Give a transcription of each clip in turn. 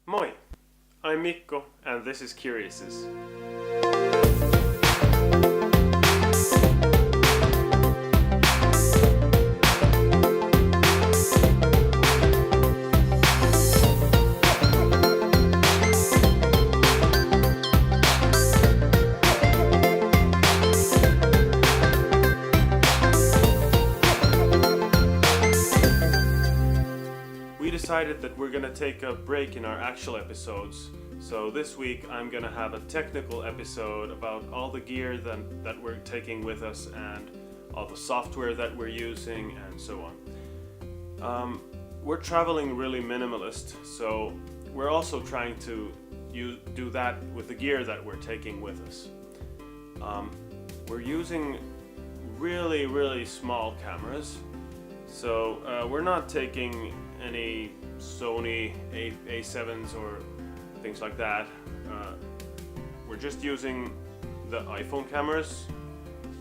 Moi! I'm Mikko and this is Kuriouses. We decided that we're gonna take a break in our actual episodes. So this week I'm gonna have a technical episode about all the gear that we're taking with us and all the software that we're using and so on. We're traveling really minimalist, so we're also trying to do that with the gear that we're taking with us. We're using really small cameras, so we're not taking any Sony A7s or things like that. We're just using the iPhone cameras,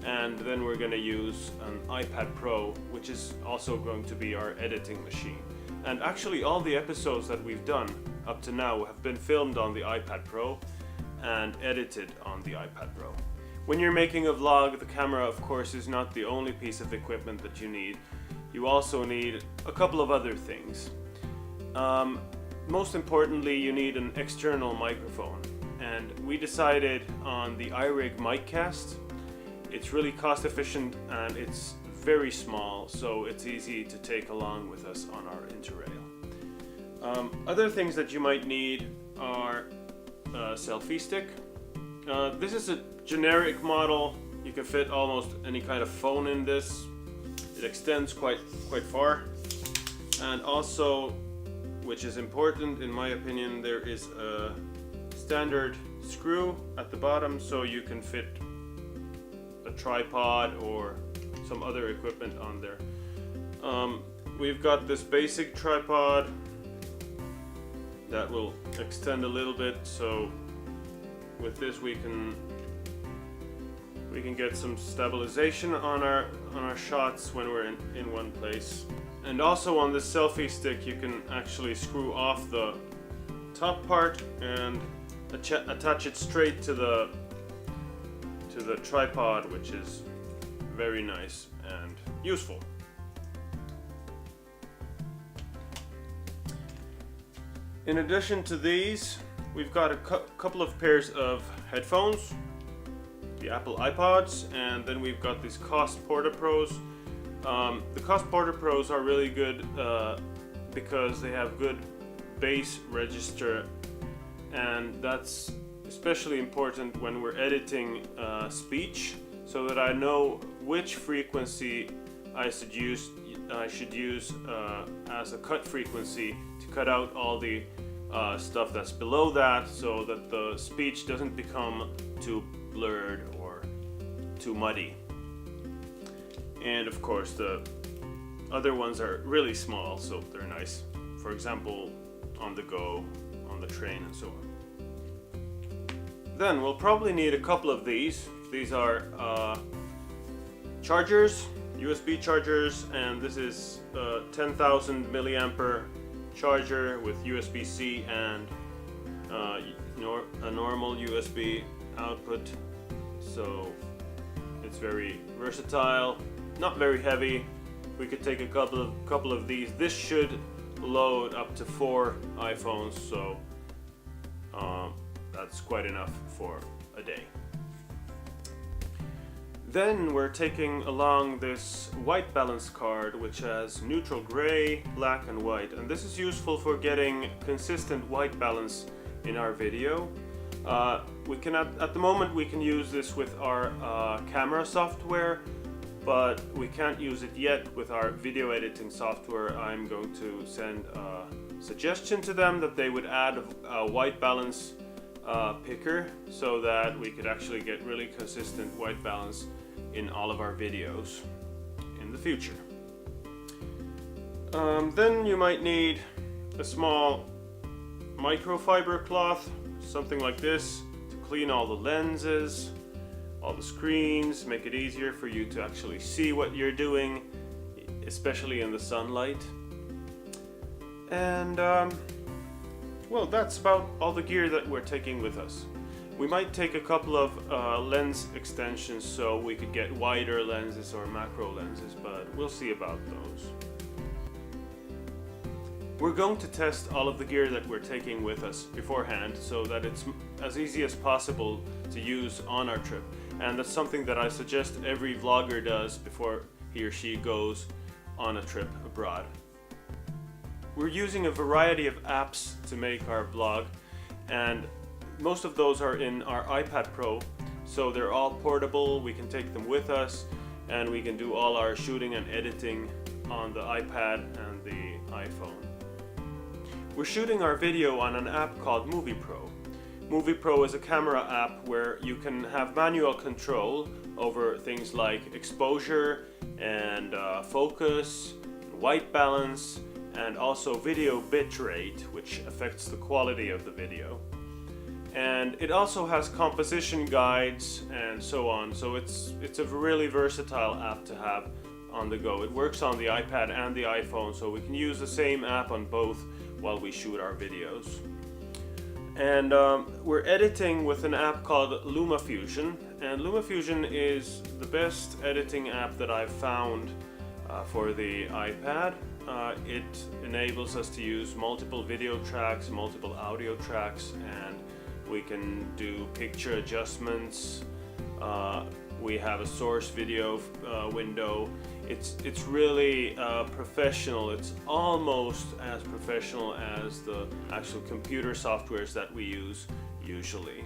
and then we're gonna use an iPad Pro, which is also going to be our editing machine. And actually all the episodes that we've done up to now have been filmed on the iPad Pro and edited on the iPad Pro. When you're making a vlog, the camera of course is not the only piece of equipment that you need. You also need a couple of other things. Most importantly, you need an external microphone, and we decided on the iRig MicCast. It's really cost efficient and it's very small, so it's easy to take along with us on our Interrail. Other things that you might need are a selfie stick. This is a generic model. You can fit almost any kind of phone in this. It extends quite far, and also, which is important in my opinion, there is a standard screw at the bottom so you can fit a tripod or some other equipment on there. We've got this basic tripod that will extend a little bit, so with this we can get some stabilization on our shots when we're in one place. And also on this selfie stick you can actually screw off the top part and attach it straight to the tripod, which is very nice and useful. In addition to these, we've got a couple of pairs of headphones, the Apple iPods, and then we've got these Cost Porta Pros. The Cost Porta Pros are really good because they have good bass register, and that's especially important when we're editing speech, so that I know which frequency I should use as a cut frequency to cut out all the stuff that's below that, so that the speech doesn't become too blurred or too muddy. And of course the other ones are really small, so they're nice. For example, on the go, on the train and so on. Then we'll probably need a couple of these. These are chargers, USB chargers, and this is a 10,000 milliampere charger with USB-C and a normal USB output. So it's very versatile, not very heavy. We could take a couple of these. This should load up to 4 iPhones, so that's quite enough for a day. Then we're taking along this white balance card, which has neutral gray, black and white, and this is useful for getting consistent white balance in our video. We can at the moment we can use this with our camera software, but we can't use it yet with our video editing software. I'm going to send a suggestion to them that they would add a white balance picker, so that we could actually get really consistent white balance in all of our videos in the future. Then you might need a small microfiber cloth, something like this, to clean all the lenses, all the screens, make it easier for you to actually see what you're doing, especially in the sunlight. And well, that's about all the gear that we're taking with us. We might take a couple of lens extensions so we could get wider lenses or macro lenses, but we'll see about those. We're going to test all of the gear that we're taking with us beforehand so that it's as easy as possible to use on our trip. And that's something that I suggest every vlogger does before he or she goes on a trip abroad. We're using a variety of apps to make our vlog, and most of those are in our iPad Pro, so they're all portable. We can take them with us and we can do all our shooting and editing on the iPad and the iPhone. We're shooting our video on an app called MoviePro. MoviePro is a camera app where you can have manual control over things like exposure and focus, white balance, and also video bitrate, which affects the quality of the video. And it also has composition guides and so on, so it's a really versatile app to have on the go. It works on the iPad and the iPhone, so we can use the same app on both while we shoot our videos. And we're editing with an app called LumaFusion, and LumaFusion is the best editing app that I've found for the iPad. It enables us to use multiple video tracks, multiple audio tracks, and we can do picture adjustments. We have a source video window. It's really professional. It's almost as professional as the actual computer softwares that we use usually.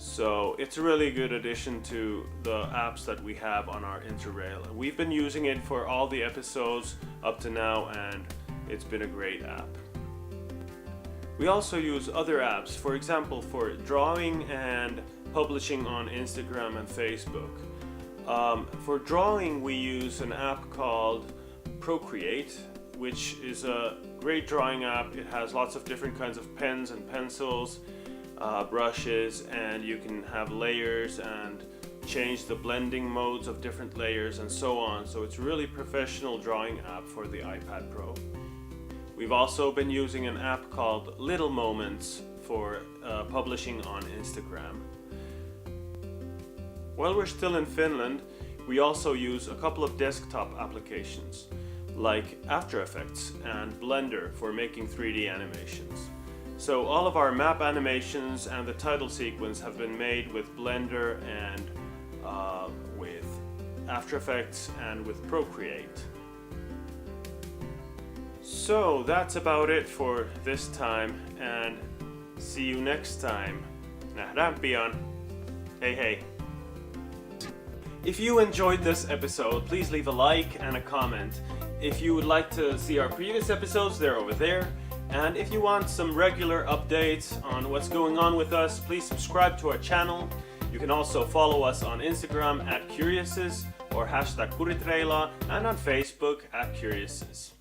So it's a really good addition to the apps that we have on our Interrail. We've been using it for all the episodes up to now, and it's been a great app. We also use other apps, for example, for drawing and publishing on Instagram and Facebook. For drawing, we use an app called Procreate, which is a great drawing app. It has lots of different kinds of pens and pencils, brushes, and you can have layers and change the blending modes of different layers and so on. So it's a really professional drawing app for the iPad Pro. We've also been using an app called Little Moments for publishing on Instagram. While we're still in Finland, we also use a couple of desktop applications like After Effects and Blender for making 3D animations. So all of our map animations and the title sequence have been made with Blender and with After Effects and with Procreate. So that's about it for this time, and see you next time. Nähdään pian. Hey hey. If you enjoyed this episode, please leave a like and a comment. If you would like to see our previous episodes, they're over there. And if you want some regular updates on what's going on with us, please subscribe to our channel. You can also follow us on Instagram @Kuriouses or #kuritreilaa and on Facebook @Kuriouses.